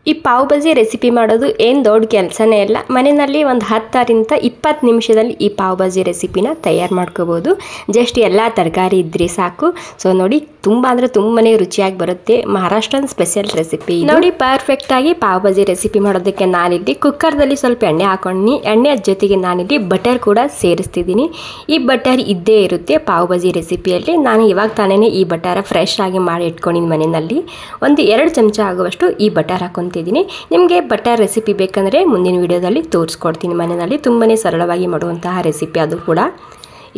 ಈ ಪಾವ್ ಭಾಜಿ ರೆಸಿಪಿ ಮಾಡೋದು ಏನು ದೊಡ್ಡ ಕೆಲಸನೇ ಇಲ್ಲ. ಮನೆಯಲ್ಲಿ ಒಂದು 10ರಿಂದ 20 ನಿಮಿಷದಲ್ಲಿ ಈ ಪಾವ್ ಭಾಜಿ ರೆಸಿಪಿನ ತಯಾರು ಮಾಡ್ಕೋಬೋದು. ಜಸ್ಟ್ ಎಲ್ಲ ತರಕಾರಿ ಇದ್ದರೆ ಸಾಕು. ಸೊ ನೋಡಿ, ತುಂಬ ಅಂದರೆ ತುಂಬನೇ ರುಚಿಯಾಗಿ ಬರುತ್ತೆ. ಮಹಾರಾಷ್ಟ್ರನ್ ಸ್ಪೆಷಲ್ ರೆಸಿಪಿ ನೋಡಿ. ಪರ್ಫೆಕ್ಟಾಗಿ ಪಾವ್ ಭಾಜಿ ರೆಸಿಪಿ ಮಾಡೋದಕ್ಕೆ ನಾನಿಲ್ಲಿ ಕುಕ್ಕರ್ದಲ್ಲಿ ಸ್ವಲ್ಪ ಎಣ್ಣೆ ಹಾಕೊಂಡು, ಎಣ್ಣೆ ಜೊತೆಗೆ ನಾನಿಲ್ಲಿ ಬಟರ್ ಕೂಡ ಸೇರಿಸ್ತಿದ್ದೀನಿ. ಈ ಬಟರ್ ಇದ್ದೇ ಇರುತ್ತೆ ಪಾವ್ ಭಾಜಿ ರೆಸಿಪಿಯಲ್ಲಿ. ನಾನು ಇವಾಗ ತಾನೇ ಈ ಬಟರ್ ಫ್ರೆಶ್ ಆಗಿ ಮಾಡಿ ಇಟ್ಕೊಂಡಿದ್ದೀನಿ ಮನೆಯಲ್ಲಿ. ಒಂದು 2 ಚಮಚ ಆಗುವಷ್ಟು ಈ ಬಟರ್ ಹಾಕೊಂತೀನಿ. ನಿಮಗೆ ಬಟರ್ ರೆಸಿಪಿ ಬೇಕಂದರೆ ಮುಂದಿನ ವಿಡಿಯೋದಲ್ಲಿ ತೋರಿಸ್ಕೊಡ್ತೀನಿ. ಮನೆಯಲ್ಲಿ ತುಂಬನೇ ಸರಳವಾಗಿ ಮಾಡುವಂತಹ ರೆಸಿಪಿ ಅದು ಕೂಡ.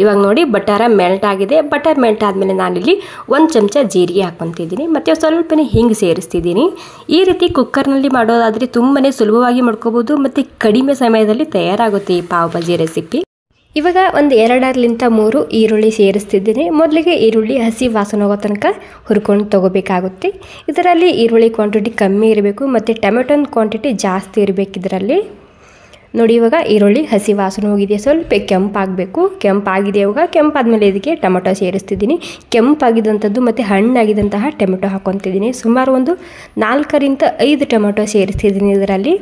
ಇವಾಗ ನೋಡಿ, ಬಟರ್ ಮೆಲ್ಟ್ ಆಗಿದೆ. ಬಟರ್ ಮೆಲ್ಟ್ ಆದಮೇಲೆ ನಾನಿಲ್ಲಿ 1 ಚಮಚ ಜೀರಿಗೆ ಹಾಕ್ಕೊತಿದ್ದೀನಿ ಮತ್ತು ಸ್ವಲ್ಪನೇ ಹಿಂಗೆ ಸೇರಿಸ್ತಿದ್ದೀನಿ. ಈ ರೀತಿ ಕುಕ್ಕರ್ನಲ್ಲಿ ಮಾಡೋದಾದರೆ ತುಂಬನೇ ಸುಲಭವಾಗಿ ಮಾಡ್ಕೋಬೋದು ಮತ್ತು ಕಡಿಮೆ ಸಮಯದಲ್ಲಿ ತಯಾರಾಗುತ್ತೆ ಈ ಪಾವ್ ಭಾಜಿ ರೆಸಿಪಿ. ಇವಾಗ ಒಂದು 2ರಿಂದ 3 ಈರುಳ್ಳಿ ಸೇರಿಸ್ತಿದ್ದೀನಿ. ಮೊದಲಿಗೆ ಈರುಳ್ಳಿ ಹಸಿ ವಾಸನೆ ಹೋಗೋ ತನಕ ಹುರ್ಕೊಂಡು ತೊಗೋಬೇಕಾಗುತ್ತೆ. ಇದರಲ್ಲಿ ಈರುಳ್ಳಿ ಕ್ವಾಂಟಿಟಿ ಕಮ್ಮಿ ಇರಬೇಕು ಮತ್ತು ಟೊಮೆಟೊನ ಕ್ವಾಂಟಿಟಿ ಜಾಸ್ತಿ ಇರಬೇಕು ಇದರಲ್ಲಿ. ನೋಡಿ, ಇವಾಗ ಈರುಳ್ಳಿ ಹಸಿ ವಾಸನೆ ಹೋಗಿದೆ, ಸ್ವಲ್ಪ ಕೆಂಪಾಗಬೇಕು. ಕೆಂಪಾಗಿದೆ. ಇವಾಗ ಕೆಂಪಾದ್ಮೇಲೆ ಇದಕ್ಕೆ ಟೊಮೆಟೊ ಸೇರಿಸ್ತಿದ್ದೀನಿ. ಕೆಂಪಾಗಿದ್ದಂಥದ್ದು ಮತ್ತು ಹಣ್ಣಾಗಿದ್ದಂತಹ ಟೊಮೆಟೊ ಹಾಕ್ಕೊತಿದ್ದೀನಿ. ಸುಮಾರು ಒಂದು 4ರಿಂದ 5 ಟೊಮೆಟೊ ಸೇರಿಸ್ತಿದ್ದೀನಿ ಇದರಲ್ಲಿ.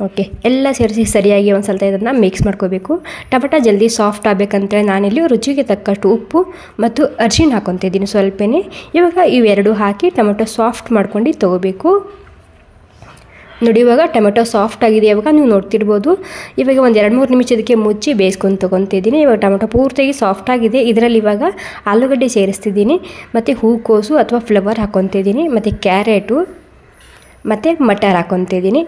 ಓಕೆ, ಎಲ್ಲ ಸೇರಿಸಿ ಸರಿಯಾಗಿ ಒಂದು ಸ್ವಲ್ಪ ಇದನ್ನು ಮಿಕ್ಸ್ ಮಾಡ್ಕೋಬೇಕು. ಟೊಮೆಟೊ ಜಲ್ದಿ ಸಾಫ್ಟ್ ಆಗಬೇಕಂತೇಳಿ ನಾನಿಲ್ಲಿ ರುಚಿಗೆ ತಕ್ಕಷ್ಟು ಉಪ್ಪು ಮತ್ತು ಅರಿಶಿಣ ಹಾಕ್ಕೊತಿದ್ದೀನಿ ಸ್ವಲ್ಪನೇ. ಇವಾಗ ಇವೆರಡು ಹಾಕಿ ಟೊಮೆಟೊ ಸಾಫ್ಟ್ ಮಾಡ್ಕೊಂಡು ತೊಗೋಬೇಕು. ನೋಡಿ, ಇವಾಗ ಟೊಮೆಟೊ ಸಾಫ್ಟ್ ಆಗಿದೆ. ಇವಾಗ ನೀವು ನೋಡ್ತಿರ್ಬೋದು. ಇವಾಗ ಒಂದು 2-3 ನಿಮಿಷ ಇದಕ್ಕೆ ಮುಚ್ಚಿ ಬೇಯಿಸ್ಕೊಂಡು ತೊಗೊತಿದ್ದೀನಿ. ಇವಾಗ ಟೊಮೆಟೊ ಪೂರ್ತಿಯಾಗಿ ಸಾಫ್ಟ್ ಆಗಿದೆ. ಇದರಲ್ಲಿ ಇವಾಗ ಆಲೂಗಡ್ಡೆ ಸೇರಿಸ್ತಿದ್ದೀನಿ ಮತ್ತು ಹೂಕೋಸು ಅಥವಾ ಫ್ಲವರ್ ಹಾಕ್ಕೊತಿದ್ದೀನಿ ಮತ್ತು ಕ್ಯಾರೆಟು ಮತ್ತು ಮಟರ್ ಹಾಕ್ಕೊತಿದ್ದೀನಿ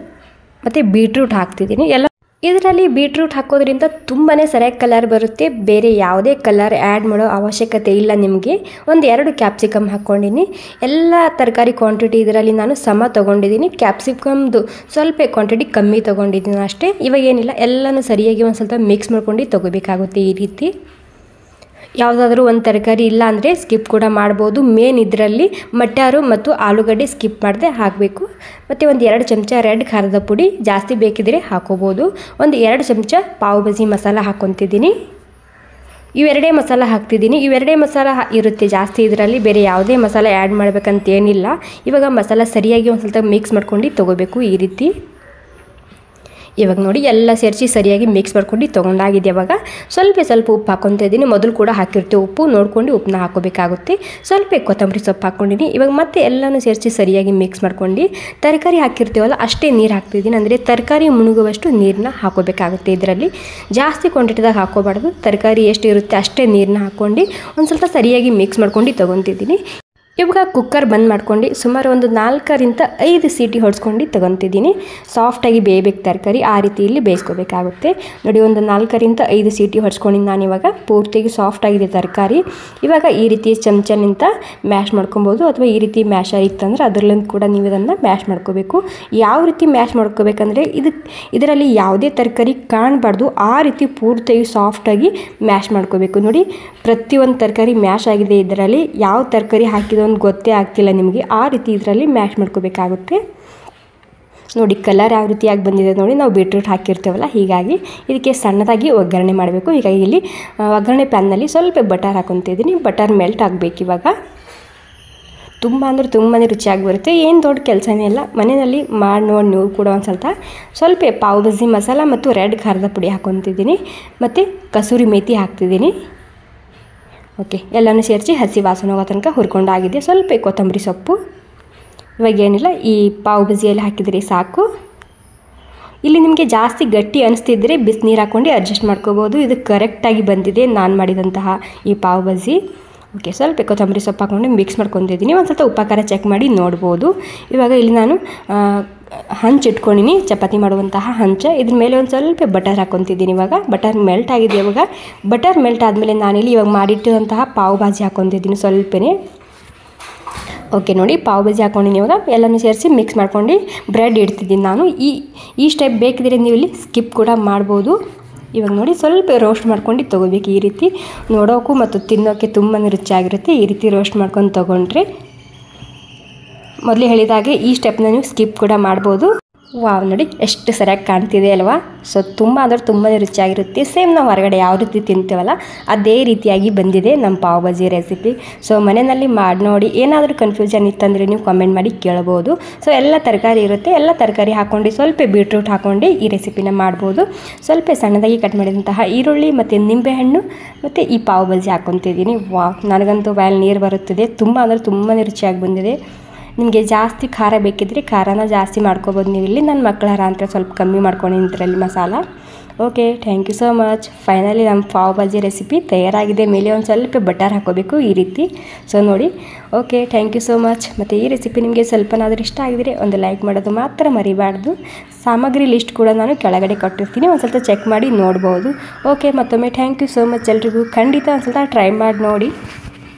ಮತ್ತು ಬೀಟ್ರೂಟ್ ಹಾಕ್ತಿದ್ದೀನಿ. ಎಲ್ಲ ಇದರಲ್ಲಿ ಬೀಟ್ರೂಟ್ ಹಾಕೋದ್ರಿಂದ ತುಂಬಾ ಸರಿಯಾಗಿ ಕಲರ್ ಬರುತ್ತೆ. ಬೇರೆ ಯಾವುದೇ ಕಲರ್ ಆ್ಯಡ್ ಮಾಡೋ ಅವಶ್ಯಕತೆ ಇಲ್ಲ ನಿಮಗೆ. ಒಂದು 2 ಕ್ಯಾಪ್ಸಿಕಮ್ ಹಾಕ್ಕೊಂಡಿನಿ. ಎಲ್ಲ ತರಕಾರಿ ಕ್ವಾಂಟಿಟಿ ಇದರಲ್ಲಿ ನಾನು ಸಮ ತೊಗೊಂಡಿದ್ದೀನಿ. ಕ್ಯಾಪ್ಸಿಕಮ್ದು ಸ್ವಲ್ಪ ಕ್ವಾಂಟಿಟಿ ಕಮ್ಮಿ ತೊಗೊಂಡಿದ್ದೀನಿ ಅಷ್ಟೇ. ಇವಾಗ ಏನಿಲ್ಲ, ಎಲ್ಲನೂ ಸರಿಯಾಗಿ ಒಂದು ಸ್ವಲ್ಪ ಮಿಕ್ಸ್ ಮಾಡ್ಕೊಂಡು ತೊಗೋಬೇಕಾಗುತ್ತೆ. ಈ ರೀತಿ ಯಾವುದಾದ್ರೂ ಒಂದು ತರಕಾರಿ ಇಲ್ಲ ಅಂದರೆ ಸ್ಕಿಪ್ ಕೂಡ ಮಾಡ್ಬೋದು. ಮೇನ್ ಇದರಲ್ಲಿ ಮಟರು ಮತ್ತು ಆಲೂಗಡ್ಡೆ ಸ್ಕಿಪ್ ಮಾಡದೆ ಹಾಕಬೇಕು. ಮತ್ತು ಒಂದು 2 ಚಮಚ ರೆಡ್ ಖಾರದ ಪುಡಿ, ಜಾಸ್ತಿ ಬೇಕಿದ್ರೆ ಹಾಕೋಬೋದು. ಒಂದು 2 ಚಮಚ ಪಾವ್ ಭಾಜಿ ಮಸಾಲ ಹಾಕ್ಕೊತಿದ್ದೀನಿ. ಇವೆರಡೇ ಮಸಾಲ ಹಾಕ್ತಿದ್ದೀನಿ. ಇವೆರಡೇ ಮಸಾಲ ಇರುತ್ತೆ ಜಾಸ್ತಿ ಇದರಲ್ಲಿ. ಬೇರೆ ಯಾವುದೇ ಮಸಾಲ ಆ್ಯಡ್ ಮಾಡಬೇಕಂತ ಏನಿಲ್ಲ. ಇವಾಗ ಮಸಾಲ ಸರಿಯಾಗಿ ಒಂದು ಸ್ವಲ್ಪ ಮಿಕ್ಸ್ ಮಾಡ್ಕೊಂಡು ತೊಗೋಬೇಕು ಈ ರೀತಿ. ಇವಾಗ ನೋಡಿ, ಎಲ್ಲ ಸೇರಿಸಿ ಸರಿಯಾಗಿ ಮಿಕ್ಸ್ ಮಾಡ್ಕೊಂಡು ತೊಗೊಂಡಾಗಿದೆ. ಇವಾಗ ಸ್ವಲ್ಪ ಉಪ್ಪು ಹಾಕ್ಕೊತಿದ್ದೀನಿ. ಮೊದಲು ಕೂಡ ಹಾಕಿರ್ತೀವಿ ಉಪ್ಪು, ನೋಡ್ಕೊಂಡು ಉಪ್ಪನ್ನ ಹಾಕೋಬೇಕಾಗುತ್ತೆ. ಸ್ವಲ್ಪ ಕೊತ್ತಂಬರಿ ಸೊಪ್ಪು ಹಾಕ್ಕೊಂಡಿದ್ದೀನಿ. ಇವಾಗ ಮತ್ತೆ ಎಲ್ಲನೂ ಸೇರಿಸಿ ಸರಿಯಾಗಿ ಮಿಕ್ಸ್ ಮಾಡ್ಕೊಂಡು ತರಕಾರಿ ಹಾಕಿರ್ತೀವಲ್ಲ ಅಷ್ಟೇ ನೀರು ಹಾಕ್ತಿದ್ದೀನಿ. ಅಂದರೆ ತರಕಾರಿ ಮುಳುಗುವಷ್ಟು ನೀರನ್ನ ಹಾಕೋಬೇಕಾಗುತ್ತೆ. ಇದರಲ್ಲಿ ಜಾಸ್ತಿ ಕ್ವಾಂಟಿಟಿದಾಗ ಹಾಕೋಬಾರ್ದು. ತರಕಾರಿ ಎಷ್ಟು ಇರುತ್ತೆ ಅಷ್ಟೇ ನೀರನ್ನ ಹಾಕ್ಕೊಂಡು ಒಂದು ಸ್ವಲ್ಪ ಸರಿಯಾಗಿ ಮಿಕ್ಸ್ ಮಾಡ್ಕೊಂಡು ತೊಗೊತಿದ್ದೀನಿ. ಇವಾಗ ಕುಕ್ಕರ್ ಬಂದ್ ಮಾಡ್ಕೊಂಡು ಸುಮಾರು ಒಂದು 4ರಿಂದ 5 ಸೀಟಿ ಹೊಡ್ಸ್ಕೊಂಡು ತೊಗೊತಿದ್ದೀನಿ. ಸಾಫ್ಟಾಗಿ ಬೇಯಬೇಕು ತರಕಾರಿ, ಆ ರೀತಿಯಲ್ಲಿ ಬೇಯಿಸ್ಕೋಬೇಕಾಗುತ್ತೆ. ನೋಡಿ, ಒಂದು 4ರಿಂದ 5 ಸೀಟಿ ಹೊಡ್ಸ್ಕೊಂಡಿದ್ದು ನಾನು. ಇವಾಗ ಪೂರ್ತಿಯಾಗಿ ಸಾಫ್ಟ್ ಆಗಿದೆ ತರಕಾರಿ. ಇವಾಗ ಈ ರೀತಿ ಚಮಚನಿಂದ ಮ್ಯಾಶ್ ಮಾಡ್ಕೊಬೋದು, ಅಥವಾ ಈ ರೀತಿ ಮ್ಯಾಶರ್ ಇತ್ತಂದ್ರೆ ಅದರಲ್ಲಿಂದ ಕೂಡ ನೀವು ಇದನ್ನು ಮ್ಯಾಶ್ ಮಾಡ್ಕೋಬೇಕು. ಯಾವ ರೀತಿ ಮ್ಯಾಶ್ ಮಾಡ್ಕೋಬೇಕಂದ್ರೆ ಇದರಲ್ಲಿ ಯಾವುದೇ ತರಕಾರಿ ಕಾಣಬಾರ್ದು, ಆ ರೀತಿ ಪೂರ್ತಿಯಾಗಿ ಸಾಫ್ಟಾಗಿ ಮ್ಯಾಶ್ ಮಾಡ್ಕೋಬೇಕು. ನೋಡಿ, ಪ್ರತಿಯೊಂದು ತರಕಾರಿ ಮ್ಯಾಶ್ ಆಗಿದೆ. ಇದರಲ್ಲಿ ಯಾವ ತರಕಾರಿ ಹಾಕಿದ ಒಂದು ಗೊತ್ತೇ ಆಗ್ತಿಲ್ಲ ನಿಮಗೆ. ಆ ರೀತಿ ಇದರಲ್ಲಿ ಮ್ಯಾಶ್ ಮಾಡ್ಕೋಬೇಕಾಗುತ್ತೆ. ನೋಡಿ, ಕಲರ್ ಯಾವ ರೀತಿಯಾಗಿ ಬಂದಿದೆ ನೋಡಿ. ನಾವು ಬೀಟ್ರೂಟ್ ಹಾಕಿರ್ತೀವಲ್ಲ, ಹೀಗಾಗಿ ಇದಕ್ಕೆ ಸಣ್ಣದಾಗಿ ಒಗ್ಗರಣೆ ಮಾಡಬೇಕು. ಹೀಗಾಗಿ ಇಲ್ಲಿ ಒಗ್ಗರಣೆ ಪ್ಯಾನ್ನಲ್ಲಿ ಸ್ವಲ್ಪ ಬಟರ್ ಹಾಕ್ಕೊತಿದ್ದೀನಿ. ಬಟರ್ ಮೆಲ್ಟ್ ಆಗಬೇಕು. ಇವಾಗ ತುಂಬ ಅಂದರೆ ತುಂಬಾ ರುಚಿಯಾಗಿ ಬರುತ್ತೆ. ಏನು ದೊಡ್ಡ ಕೆಲಸನೇ ಇಲ್ಲ, ಮನೆಯಲ್ಲಿ ಮಾಡಿ ನೋಡಿ ನೀವು ಕೂಡ. ಒಂದು ಸ್ವಲ್ಪ ಪಾವ್ ಭಾಜಿ ಮಸಾಲ ಮತ್ತು ರೆಡ್ ಖಾರದ ಪುಡಿ ಹಾಕ್ಕೊತಿದ್ದೀನಿ ಮತ್ತು ಕಸೂರಿ ಮೇಥಿ ಹಾಕ್ತಿದ್ದೀನಿ. ಓಕೆ, ಎಲ್ಲನೂ ಸೇರಿಸಿ ಹಸಿ ವಾಸನೆ ಹೋಗೋ ತನಕ ಹುರ್ಕೊಂಡಾಗಿದೆ. ಸ್ವಲ್ಪ ಕೊತ್ತಂಬರಿ ಸೊಪ್ಪು. ಇವಾಗ ಏನಿಲ್ಲ, ಈ ಪಾವ್ ಭಾಜಿಯಲ್ಲಿ ಹಾಕಿದರೆ ಸಾಕು. ಇಲ್ಲಿ ನಿಮಗೆ ಜಾಸ್ತಿ ಗಟ್ಟಿ ಅನಿಸ್ತಿದ್ರೆ ಬಿಸಿನೀರು ಹಾಕ್ಕೊಂಡು ಅಡ್ಜಸ್ಟ್ ಮಾಡ್ಕೋಬೋದು. ಇದು ಕರೆಕ್ಟಾಗಿ ಬಂದಿದೆ ನಾನು ಮಾಡಿದಂತಹ ಈ ಪಾವ್ ಭಾಜಿ. ಓಕೆ, ಸ್ವಲ್ಪ ಕೊತ್ತಂಬರಿ ಸೊಪ್ಪು ಹಾಕ್ಕೊಂಡು ಮಿಕ್ಸ್ ಮಾಡ್ಕೊತಿದ್ದೀನಿ. ಒಂದು ಸ್ವಲ್ಪ ಉಪ್ಪು ಖಾರ ಚೆಕ್ ಮಾಡಿ ನೋಡ್ಬೋದು. ಇವಾಗ ಇಲ್ಲಿ ನಾನು ಹಂಚು ಇಟ್ಕೊಂಡಿನಿ, ಚಪಾತಿ ಮಾಡುವಂತಹ ಹಂಚು. ಇದ್ರ ಮೇಲೆ ಒಂದು ಸ್ವಲ್ಪ ಬಟರ್ ಹಾಕ್ಕೊತಿದ್ದೀನಿ. ಇವಾಗ ಬಟರ್ ಮೆಲ್ಟ್ ಆಗಿದೆ. ಇವಾಗ ಬಟರ್ ಮೆಲ್ಟ್ ಆದಮೇಲೆ ನಾನಿಲ್ಲಿ ಇವಾಗ ಮಾಡಿಟ್ಟಿರುವಂತಹ ಪಾವ್ ಭಾಜಿ ಹಾಕ್ಕೊತಿದ್ದೀನಿ ಸ್ವಲ್ಪನೇ. ಓಕೆ, ನೋಡಿ, ಪಾವ್ ಭಾಜಿ ಹಾಕ್ಕೊಂಡಿನಿ. ಇವಾಗ ಎಲ್ಲನೂ ಸೇರಿಸಿ ಮಿಕ್ಸ್ ಮಾಡ್ಕೊಂಡು ಬ್ರೆಡ್ ಇಡ್ತಿದ್ದೀನಿ ನಾನು. ಈ ಸ್ಟೆಪ್ ಬೇಕಿದ್ರೆ ನೀವು ಇಲ್ಲಿ ಸ್ಕಿಪ್ ಕೂಡ ಮಾಡ್ಬೋದು. ಇವಾಗ ನೋಡಿ, ಸ್ವಲ್ಪ ರೋಸ್ಟ್ ಮಾಡ್ಕೊಂಡು ತೊಗೋಬೇಕು. ಈ ರೀತಿ ನೋಡೋಕ್ಕೂ ಮತ್ತು ತಿನ್ನೋಕ್ಕೆ ತುಂಬಾ ರುಚಿಯಾಗಿರುತ್ತೆ. ಈ ರೀತಿ ರೋಸ್ಟ್ ಮಾಡ್ಕೊಂಡು ತೊಗೊಂಡ್ರೆ, ಮೊದಲೇ ಹೇಳಿದಾಗೆ ಈ ಸ್ಟೆಪ್ನ ನೀವು ಸ್ಕಿಪ್ ಕೂಡ ಮಾಡ್ಬೋದು. ವಾವ್ ನೋಡಿ ಎಷ್ಟು ಸರಿಯಾಗಿ ಕಾಣ್ತಿದೆ ಅಲ್ವಾ. ಸೊ ತುಂಬ ಅಂದರೆ ತುಂಬಾ ರುಚಿಯಾಗಿರುತ್ತೆ. ಸೇಮ್ ನಾವು ಹೊರಗಡೆ ಯಾವ ರೀತಿ ತಿಂತೀವಲ್ಲ ಅದೇ ರೀತಿಯಾಗಿ ಬಂದಿದೆ ನಮ್ಮ ಪಾವ್ ಭಾಜಿ ರೆಸಿಪಿ. ಸೊ ಮನೆಯಲ್ಲಿ ಮಾಡಿ ನೋಡಿ. ಏನಾದರೂ ಕನ್ಫ್ಯೂಷನ್ ಇತ್ತಂದರೆ ನೀವು ಕಾಮೆಂಟ್ ಮಾಡಿ ಕೇಳ್ಬೋದು. ಸೊ ಎಲ್ಲ ತರಕಾರಿ ಇರುತ್ತೆ, ಎಲ್ಲ ತರಕಾರಿ ಹಾಕ್ಕೊಂಡು ಸ್ವಲ್ಪ ಬೀಟ್ರೂಟ್ ಹಾಕ್ಕೊಂಡು ಈ ರೆಸಿಪಿನ ಮಾಡ್ಬೋದು. ಸ್ವಲ್ಪ ಸಣ್ಣದಾಗಿ ಕಟ್ ಮಾಡಿದಂತಹ ಈರುಳ್ಳಿ ಮತ್ತು ನಿಂಬೆಹಣ್ಣು ಮತ್ತು ಈ ಪಾವ್ ಭಾಜಿ ಹಾಕ್ಕೊತಿದ್ದೀನಿ. ವಾವ್, ನನಗಂತೂ ಬಾಯಲ್ಲಿ ನೀರು ಬರುತ್ತದೆ. ತುಂಬ ಅಂದರೆ ತುಂಬಾ ರುಚಿಯಾಗಿ ಬಂದಿದೆ. ನಿಮಗೆ ಜಾಸ್ತಿ ಖಾರ ಬೇಕಿದ್ರೆ ಖಾರನ ಜಾಸ್ತಿ ಮಾಡ್ಕೊಬೋದು ನೀವು. ಇಲ್ಲಿ ನನ್ನ ಮಕ್ಕಳ ಅಂತ ಸ್ವಲ್ಪ ಕಮ್ಮಿ ಮಾಡ್ಕೊಂಡಿದ್ದೀನಿ ಇದರಲ್ಲಿ masala. Okay, thank you so much. Finally ನಮ್ಮ ಪಾವ್ ಭಾಜಿ ರೆಸಿಪಿ ತಯಾರಾಗಿದೆ. ಮೇಲೆ ಒಂದು ಸ್ವಲ್ಪ ಬಟರ್ ಹಾಕೋಬೇಕು ಈ ರೀತಿ. ಸೊ ನೋಡಿ, okay, thank you so much. ಮತ್ತು ಈ ರೆಸಿಪಿ ನಿಮಗೆ ಸ್ವಲ್ಪನಾದರೂ ಇಷ್ಟ ಆಗಿದ್ರೆ ಒಂದು ಲೈಕ್ ಮಾಡೋದು ಮಾತ್ರ ಮರಿಬಾರ್ದು. ಸಾಮಗ್ರಿ ಲಿಸ್ಟ್ ಕೂಡ ನಾನು ಕೆಳಗಡೆ ಕೊಟ್ಟಿರ್ತೀನಿ, ಒಂದು ಸ್ವಲ್ಪ ಚೆಕ್ ಮಾಡಿ ನೋಡ್ಬೋದು. ಓಕೆ, ಮತ್ತೊಮ್ಮೆ ಥ್ಯಾಂಕ್ ಯು ಸೋ ಮಚ್ ಎಲ್ರಿಗೂ. ಖಂಡಿತ ಒಂದು ಸ್ವಲ್ಪ ಟ್ರೈ ಮಾಡಿ ನೋಡಿ.